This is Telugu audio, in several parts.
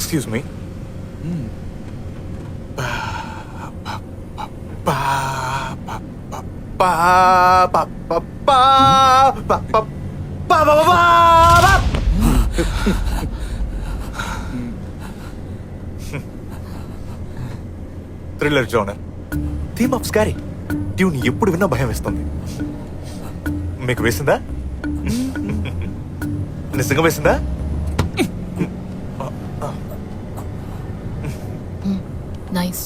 Excuse me. Thriller genre, theme of scary, tune ఎప్పుడు విన్నా భయం వేస్తుంది. మీకు వేసిందా? నిజంగా వేసిందా? నైస్.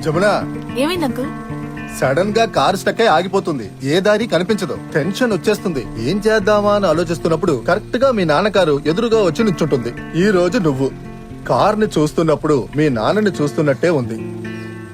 జమునా, ఏమైంది అంకుల్? సడన్ గా కార్ స్టక్ అయి ఆగిపోతుంది. ఏ దారి కనిపించదు. టెన్షన్ వచ్చేస్తుంది. ఏం చేద్దామా అని ఆలోచిస్తున్నప్పుడు కరెక్ట్ గా మీ నాన్న కారు ఎదురుగా వచ్చి నిల్చుంటుంది. ఈ రోజు నువ్వు కార్ ని చూస్తున్నప్పుడు మీ నాన్నని చూస్తున్నట్టే ఉంది.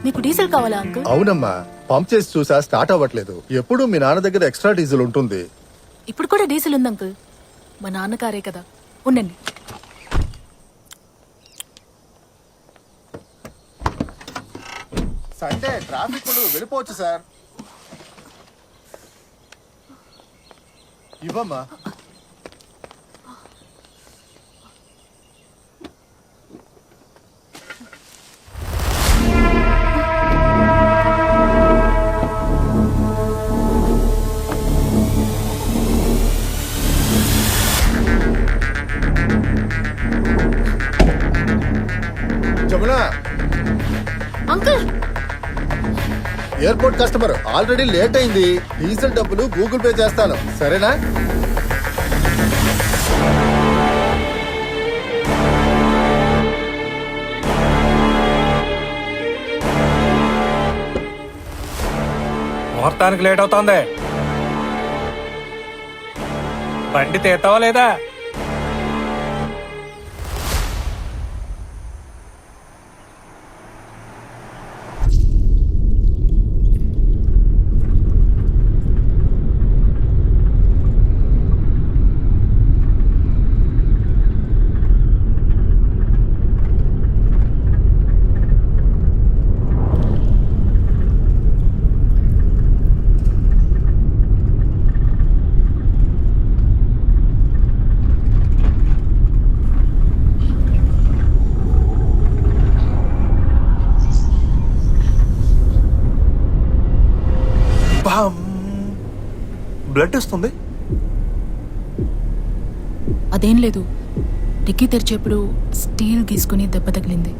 మీకు డీజిల్ కావాలా అంకుల్? అవునమ్మా, పంప్ చేసి చూసా, స్టార్ట్ అవ్వట్లేదు. ఎప్పుడు మీ నాన్న దగ్గర ఎక్స్ట్రా డీజిల్ ఉంటుంది. ఇప్పుడు కూడా డీజిల్ ఉంది అంకుల్. మా నాన్న కారే కదా, ఉండండి. సండే ట్రాఫిక్ ఉండదు, వెళ్ళిపోవచ్చు సార్. ఇవ్వమ్మా. Jamuna, uncle airport customer already late అయింది. డీజిల్ డబ్బులు గూగుల్ పే చేస్తాను, సరేనా? ముహూర్తానికి లేట్ అవుతోంది. బండి తీస్తావా లేదా? బ్లడ్ వస్తుంది. అదేం లేదు, డిక్కీ తెరిచేప్పుడు స్టీల్ గీసుకుని దెబ్బ తగిలింది.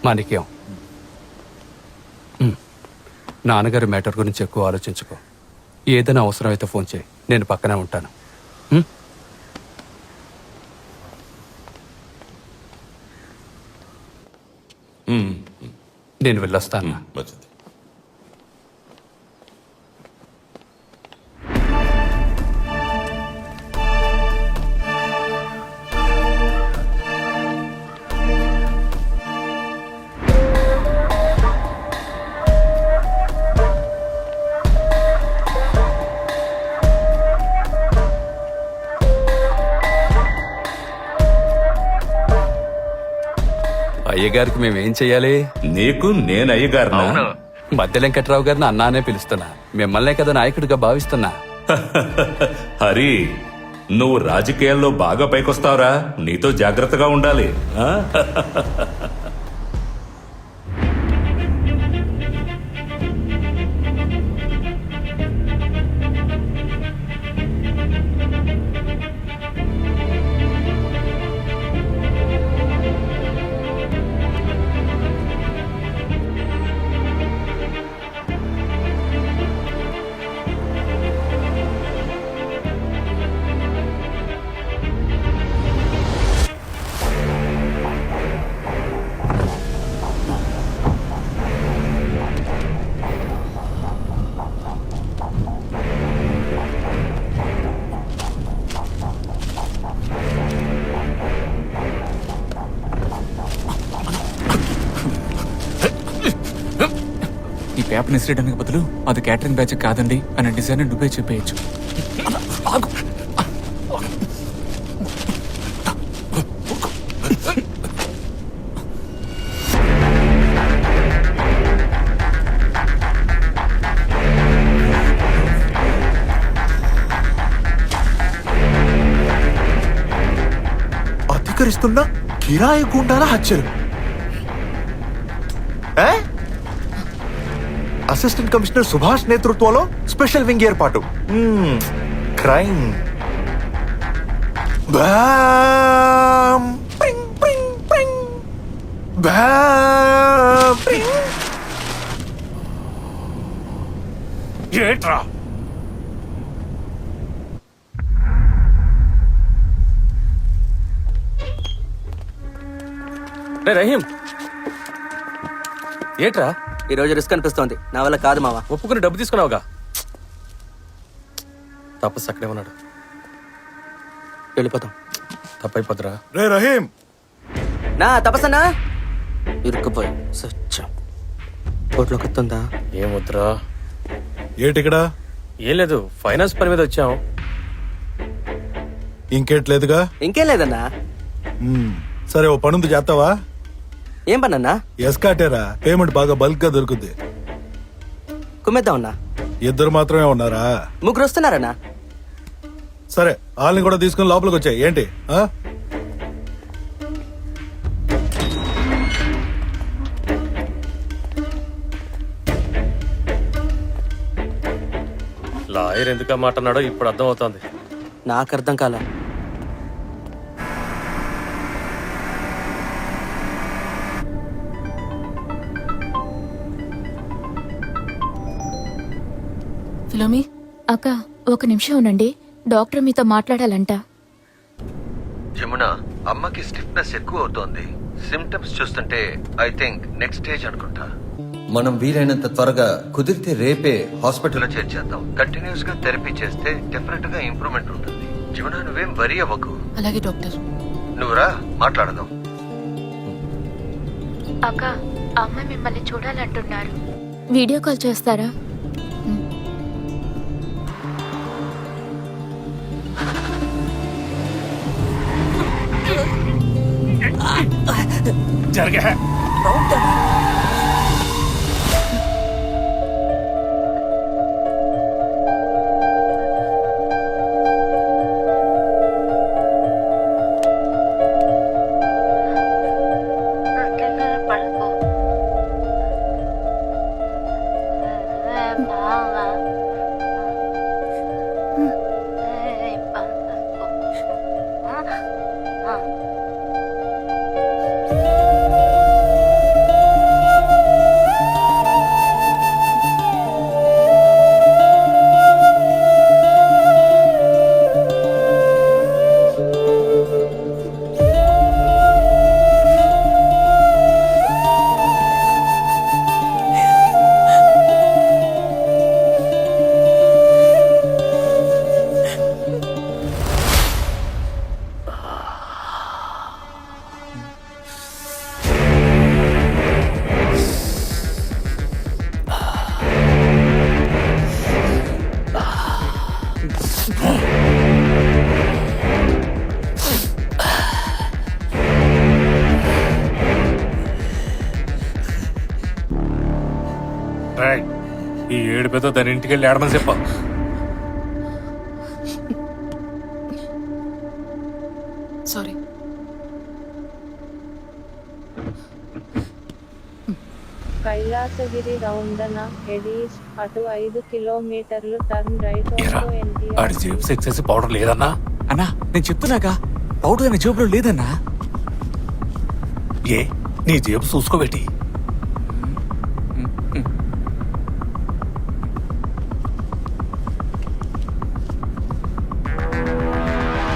మాణిక్యం, నాన్నగారి మ్యాటర్ గురించి ఎక్కువ ఆలోచించుకో. ఏదైనా అవసరమైతే ఫోన్ చేయి, నేను పక్కనే ఉంటాను. నేను వెళ్ళొస్తాను. అయ్యగారికి మేమేం చెయ్యాలి? నీకు నేను అయ్యగారు. మధ్య వెంకట్రావు గారిని అన్నానే పిలుస్తున్నా. మిమ్మల్నే కదా నాయకుడిగా భావిస్తున్నా. హరి, నువ్వు రాజకీయాల్లో బాగా పైకొస్తావురా. నీతో జాగ్రత్తగా ఉండాలి. గ్యాప్ నిసిరేయడానికి బదులు అది క్యాటరింగ్ బ్యాచ్ కాదండి అని డిజైన్ నువ్వే చెప్పేయచ్చు. అధికరిస్తున్న కిరాయి గుండాల హత్యలు. ఏ? అసిస్టెంట్ కమిషనర్ సుభాష్ నేతృత్వంలో స్పెషల్ వింగ్ ఏర్పాటు. క్రైమ్. బామ్! ప్రింగ్, ప్రింగ్, ప్రింగ్. బామ్! ప్రింగ్. ఏట్రా రే రహీం, ఏట్రా ఈరోజు రిస్క్ అనిపిస్తోంది. నా వల్ల కాదు మావా. ఒప్పుకుని డబ్బు తీసుకున్నావుగా. తపస్సు అక్కడే ఉన్నాడు. వెళ్ళిపోతాం. తప్పైపోతురా. రే రహీం, నా తపస్సన్నా ఇరుక్కుపోయి సత్యం. కోట్లో కొత్తుందా? ఏం వద్దురా. ఏటిక్కడ? ఏం లేదు, ఫైనాన్స్ పని మీద వచ్చాం. ఇంకేట్లేదుగా? ఇంకేం లేదన్నా. సరే, ఓ పనుంది చేస్తావా? ఏం పనన్నా? ఎస్కాటేరా, పేమెంట్ బాగా బల్క్ గా దొరుకుద్ది. కుమ్మేద్దామన్నా. ఇద్దరు మాత్రమే ఉన్నారా? ముగ్గురు వస్తున్నారన్నా. సరే, వాళ్ళని కూడా తీసుకుని లోపలికి వచ్చాయి. ఏంటి ఆ? లాయర్ ఎందుకు మాట అన్నాడో ఇప్పుడు అర్థం అవుతోంది. నాకు అర్థం కాలే. ఫిలోమి, అక్క ఒక నిమిషం ఉండండి, డాక్టర్ మీతో మాట్లాడాలంట. యమున, అమ్మకి స్టిఫ్నెస్ ఎక్కువ అవుతోంది. సిమ్టమ్స్ చూస్తుంటే ఐ థింక్ నెక్స్ట్ స్టేజ్ అనుకుంటా. మనం వీలైనంత త్వరగా, కుదిరితే రేపే హాస్పిటల్లో చేర్చేద్దాం. కంటిన్యూస్ గా థెరపీ చేస్తే డెఫినెట్ గా ఇంప్రూవ్మెంట్ ఉంటుంది. యమున, నువ్వేం వరీ అవ్వకు. అలాగే డాక్టర్. నువ్వురా, మాట్లాడదాం. అక్క, అమ్మ మిమ్మల్ని చూడాలంటున్నారు. వీడియో కాల్ చేస్తారా? జరగా ఈ ఏడుపేదో దాని ఇంటికి వెళ్ళి ఆడమని చెప్పా. సారీ. కైలాసగిరి రౌండన ఎడీస్ అటు 5 కిలోమీటర్లు టర్న్ రైట్ ఆడి జేబు సెక్సెస్ పౌడర్ లేదన్నా. అన్నా, నేను చెప్తున్నాగా, పౌడర్ అనే జేబులో లేదన్నా. ఏ నీ జేబు చూసుకోబెట్టి